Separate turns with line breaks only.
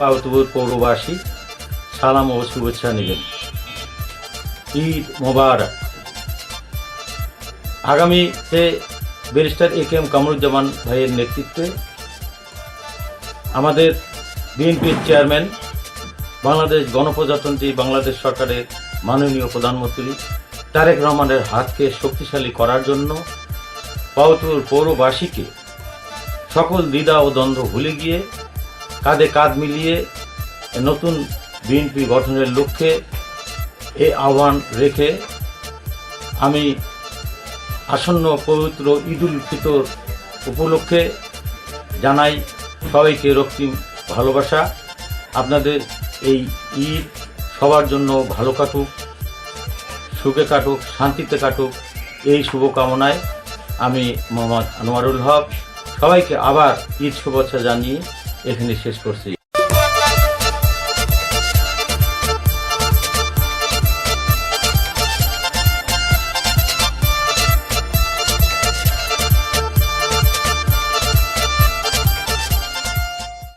পাউতুপুর পৌরবাসী সালাম ও শুভেচ্ছা নেবেন। ঈদ মোবারক। আগামীতে ব্যারিস্টার এ.কে.এম. কামরুজ্জামান ভাইয়ের নেতৃত্বে আমাদের বিএনপির চেয়ারম্যান, বাংলাদেশ গণপ্রজাতন্ত্রী বাংলাদেশ সরকারের মাননীয় প্রধানমন্ত্রী তারেক রহমানের হাতকে শক্তিশালী করার জন্য পাউতুপুর পৌরবাসীকে সকল দ্বিধা ও দ্বন্দ্ব ভুলে গিয়ে কাঁধে কাঁধ মিলিয়ে নতুন বিএনপি গঠনের লক্ষ্যে এই আহ্বান রেখে আমি আসন্ন পবিত্র ঈদুল ফিতর উপলক্ষে জানাই সবাইকে রক্তিম ভালোবাসা। আপনাদের এই ঈদ সবার জন্য ভালো কাটুক, সুখে কাটুক, শান্তিতে কাটুক, এই শুভকামনায় আমি মোহাম্মদ আনোয়ারুল হক সবাইকে আবার ঈদ শুভেচ্ছা জানিয়ে এখানে শেষ করছি।